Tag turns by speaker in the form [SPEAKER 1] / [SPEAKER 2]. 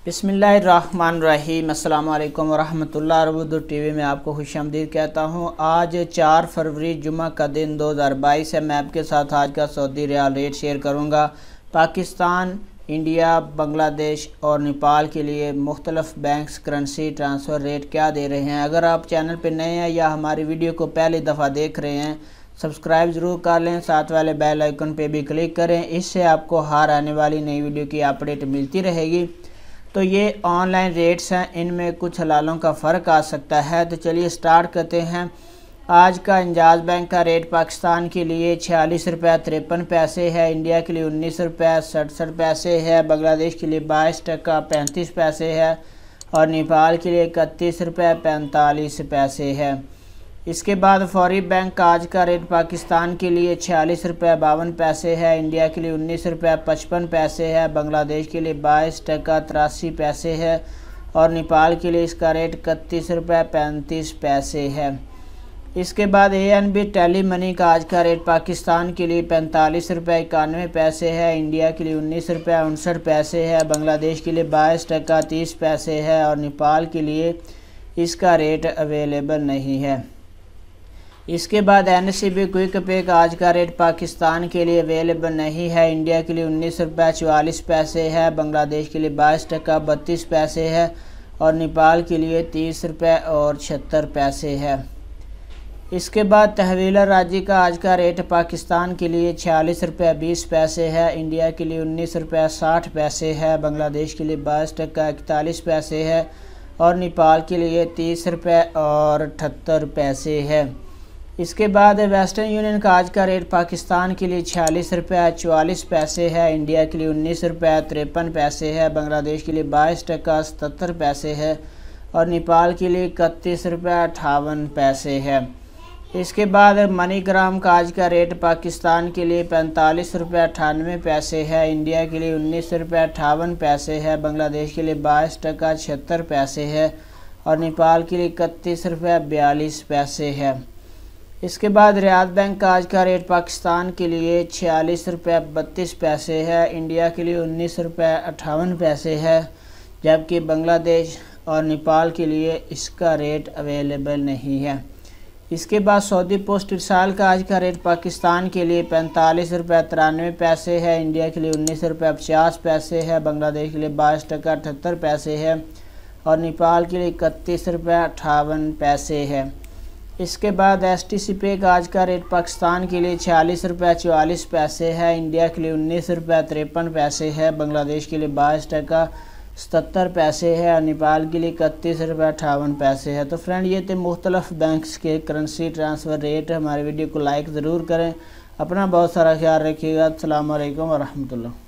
[SPEAKER 1] बिस्मिल्लाहिर्रहमानिर्रहीम। अस्सलाम वालेकुम वरहमतुल्लाह। उर्दू टीवी में आपको खुशामदीद कहता हूँ। आज 4 फरवरी जुमा का दिन 2022 है। मैं आपके साथ आज का सऊदी रियाल रेट शेयर करूँगा। पाकिस्तान, इंडिया, बांग्लादेश और नेपाल के लिए मुख्तलिफ बैंक्स करेंसी ट्रांसफ़र रेट क्या दे रहे हैं। अगर आप चैनल पर नए हैं या हमारी वीडियो को पहली दफ़ा देख रहे हैं, सब्सक्राइब ज़रूर कर लें, साथ वाले बेल आइकन पे भी क्लिक करें। इससे आपको हर आने वाली नई वीडियो की अपडेट मिलती रहेगी। तो ये ऑनलाइन रेट्स हैं, इनमें कुछ हलालों का फ़र्क आ सकता है। तो चलिए स्टार्ट करते हैं। आज का इंजाज़ बैंक का रेट पाकिस्तान के लिए 46 रुपये 53 पैसे है, इंडिया के लिए 19 रुपये 67 पैसे है, बांग्लादेश के लिए 22 टका 35 पैसे है और नेपाल के लिए 31 रुपये 45 पैसे है। इसके बाद फौरी बैंक आज का रेट पाकिस्तान के लिए 46 रुपये 52 पैसे है, इंडिया के लिए 19 रुपये 55 पैसे है, बांग्लादेश के लिए 22 टका 83 पैसे है और नेपाल के लिए इसका रेट 31 रुपये 35 पैसे है। इसके बाद ANB टेली मनी का आज का रेट पाकिस्तान के लिए 45 रुपये 91 पैसे है, इंडिया के लिए 19 रुपये 59 पैसे है, बांग्लादेश के लिए 22 टका 30 पैसे है और नेपाल के लिए इसका रेट अवेलेबल नहीं है। इसके बाद NSB क्विक पे का आज का रेट पाकिस्तान के लिए अवेलेबल नहीं है, इंडिया के लिए 19 रुपये 44 पैसे है, बांग्लादेश के लिए 22 टका 32 पैसे है और नेपाल के लिए 30 रुपये और 76 पैसे है। इसके बाद तहवील राजी का आज का रेट पाकिस्तान के लिए 46 रुपये 20 पैसे है, इंडिया के लिए 19 रुपये 60 पैसे है, बांग्लादेश के लिए 22 टका 41 पैसे है और नेपाल के लिए 30 रुपये और 78 पैसे है। इसके बाद वेस्टर्न यूनियन का आज का रेट पाकिस्तान के लिए 46 रुपये 44 पैसे है, इंडिया के लिए 19 रुपये 53 पैसे है, बांग्लादेश के लिए 22 टका 77 पैसे है और नेपाल के लिए 31 रुपये 58 पैसे है। इसके बाद मनीग्राम का आज का रेट पाकिस्तान के लिए 45 रुपये 98 पैसे है, इंडिया के लिए 19 रुपये 58 पैसे है, बांग्लादेश के लिए 22 टका 76 पैसे है और नेपाल के लिए 31 रुपये 42 पैसे है। इसके बाद रियाद बैंक का आज का रेट पाकिस्तान के लिए 46 रुपये 32 पैसे है, इंडिया के लिए 19 रुपये 58 पैसे है, जबकि बांग्लादेश और नेपाल के लिए इसका रेट अवेलेबल नहीं है। इसके बाद सऊदी पोस्ट इरसाल का आज का रेट पाकिस्तान के लिए 45 रुपये 93 पैसे है, इंडिया के लिए 19 रुपये 50 पैसे है, बांग्लादेश के लिए 22 टका 78 पैसे है और नेपाल के लिए 31 रुपये 58 पैसे है। इसके बाद STC पे का आज का रेट पाकिस्तान के लिए 46 रुपये 44 पैसे है, इंडिया के लिए 19 रुपये 53 पैसे है, बांग्लादेश के लिए 22 टका 77 पैसे है और नेपाल के लिए 31 रुपये 58 पैसे है। तो फ्रेंड, ये थे मुख्तलिफ बैंक्स के करेंसी ट्रांसफ़र रेट। हमारे वीडियो को लाइक ज़रूर करें। अपना बहुत सारा ख्याल रखिएगा। अस्सलाम वालेकुम वरहमतुल्लाह।